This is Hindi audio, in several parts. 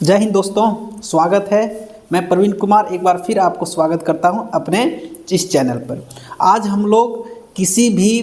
जय हिंद दोस्तों, स्वागत है। मैं प्रवीण कुमार एक बार फिर आपको स्वागत करता हूं अपने इस चैनल पर। आज हम लोग किसी भी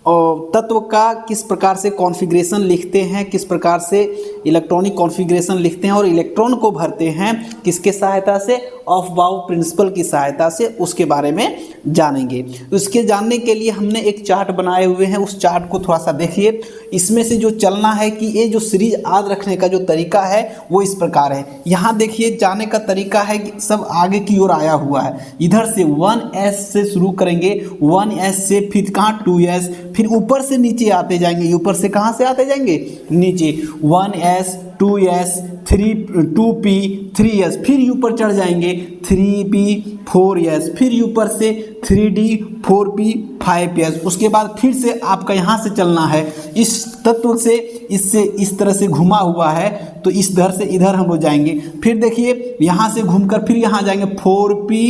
तत्व का किस प्रकार से कॉन्फ़िगरेशन लिखते हैं, किस प्रकार से इलेक्ट्रॉनिक कॉन्फ़िगरेशन लिखते हैं और इलेक्ट्रॉन को भरते हैं किसके सहायता से, ऑफ-बाउ प्रिंसिपल की सहायता से, उसके बारे में जानेंगे। उसके जानने के लिए हमने एक चार्ट बनाए हुए हैं, उस चार्ट को थोड़ा सा देखिए। इसमें से जो चलना है कि ये जो सीरीज याद रखने का जो तरीका है वो इस प्रकार है। यहाँ देखिए जाने का तरीका है कि सब आगे की ओर आया हुआ है। इधर से 1s से शुरू करेंगे, 1s से फिर कहाँ 2s, फिर ऊपर से नीचे आते जाएंगे। ऊपर से कहाँ से आते जाएंगे, नीचे 1s 2s 2p 3s, फिर ऊपर चढ़ जाएंगे 3p 4s, फिर ऊपर से 3d 4p 5s। उसके बाद फिर से आपका यहाँ से चलना है, इस तत्व से इससे इस तरह से घुमा हुआ है तो इस दर से इधर हम लोग जाएंगे। फिर देखिए यहाँ से घूमकर फिर यहाँ जाएंगे 4p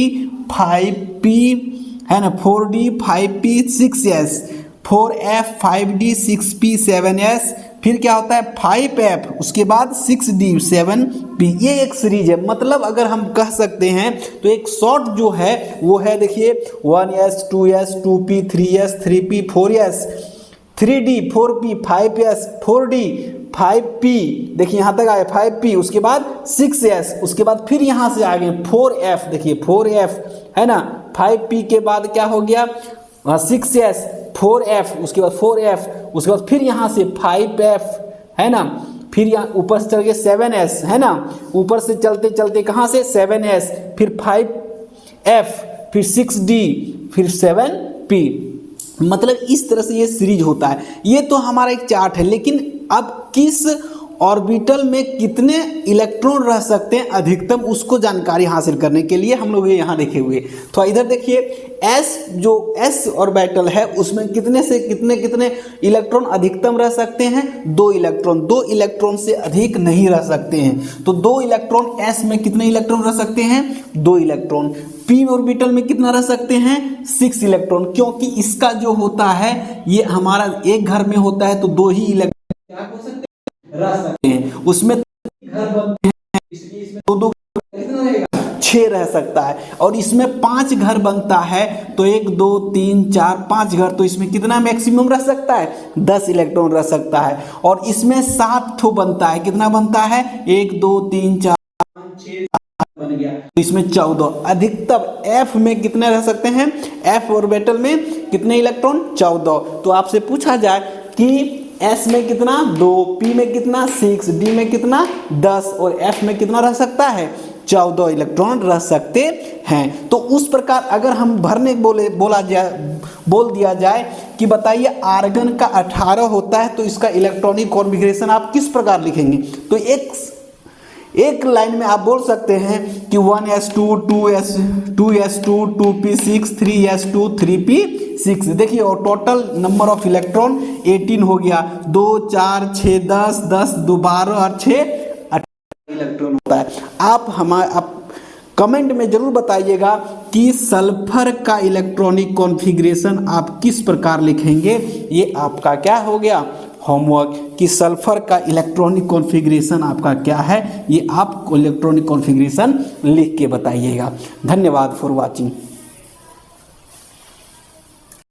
5p है ना, 4d 5p 6s, 4f 5d 6p 7s, फिर क्या होता है 5f, उसके बाद 6d 7p। ये एक सीरीज है। मतलब अगर हम कह सकते हैं तो एक शॉर्ट जो है वो है, देखिए 1s 2s 2p 3s 3p 4s 3d 4p 5s 4d 5p, देखिए यहाँ तक आए 5p, उसके बाद 6s, उसके बाद फिर यहाँ से आ गए 4f, देखिए 4f है ना, 5p के बाद क्या हो गया 6s 4f, उसके बाद 4f, उसके बाद फिर यहाँ से 5f है ना, फिर यहाँ ऊपर से चल के 7s है ना, ऊपर से चलते चलते कहाँ से 7s, फिर 5f, फिर 6d, फिर 7p। मतलब इस तरह से ये सीरीज होता है। ये तो हमारा एक चार्ट है, लेकिन अब किस ऑर्बिटल में कितने इलेक्ट्रॉन रह सकते हैं अधिकतम, उसको जानकारी हासिल करने के लिए हम लोग ये यहाँ देखे हुए। तो इधर देखिए s, जो s ऑर्बिटल है उसमें कितने से कितने कितने इलेक्ट्रॉन अधिकतम रह सकते हैं, 2 इलेक्ट्रॉन। 2 इलेक्ट्रॉन से अधिक नहीं रह सकते हैं। तो 2 इलेक्ट्रॉन s में कितने इलेक्ट्रॉन रह सकते हैं, 2 इलेक्ट्रॉन। p ऑर्बिटल में कितना रह सकते हैं, 6 इलेक्ट्रॉन, क्योंकि इसका जो होता है ये हमारा एक घर में होता है तो 2 ही इलेक्ट्रॉन रह सकते हैं। उसमें घर बनते हैं, इसलिए इसमें 2 कितना रहेगा, 6 रह सकता है। और इसमें 5 घर बनता है तो 1 2 3 4 5 घर, तो इसमें कितना मैक्सिमम रह सकता है, 10 इलेक्ट्रॉन रह सकता है। और इसमें 7 ठो बनता है, कितना बनता है, 1 2 3 4 5 6 बन गया, तो इसमें 14। अधिकतम f में कितने रह सकते हैं, f ऑर्बिटल में कितने इलेक्ट्रॉन, 14। तो आपसे पूछा जाए कि s में कितना 2, p में कितना 6, d में कितना 10 और f में कितना रह सकता है, 14 इलेक्ट्रॉन रह सकते हैं। तो उस प्रकार अगर हम भरने बोल दिया जाए कि बताइए आर्गन का 18 होता है तो इसका इलेक्ट्रॉनिक कॉन्फ़िगरेशन आप किस प्रकार लिखेंगे, तो एक लाइन में आप बोल सकते हैं कि 1s2 2s2 2p6 3s2 3p6। देखिए और टोटल नंबर ऑफ इलेक्ट्रॉन 18 हो गया, 2 4 6 10 10 2 12 और 6 18 इलेक्ट्रॉन होता है। आप कमेंट में जरूर बताइएगा कि सल्फर का इलेक्ट्रॉनिक कॉन्फ़िगरेशन आप किस प्रकार लिखेंगे। ये आपका क्या हो गया, होमवर्क, कि सल्फर का इलेक्ट्रॉनिक कॉन्फ़िगरेशन आपका क्या है, ये आप इलेक्ट्रॉनिक कॉन्फ़िगरेशन लिख के बताइएगा। धन्यवाद फॉर वाचिंग।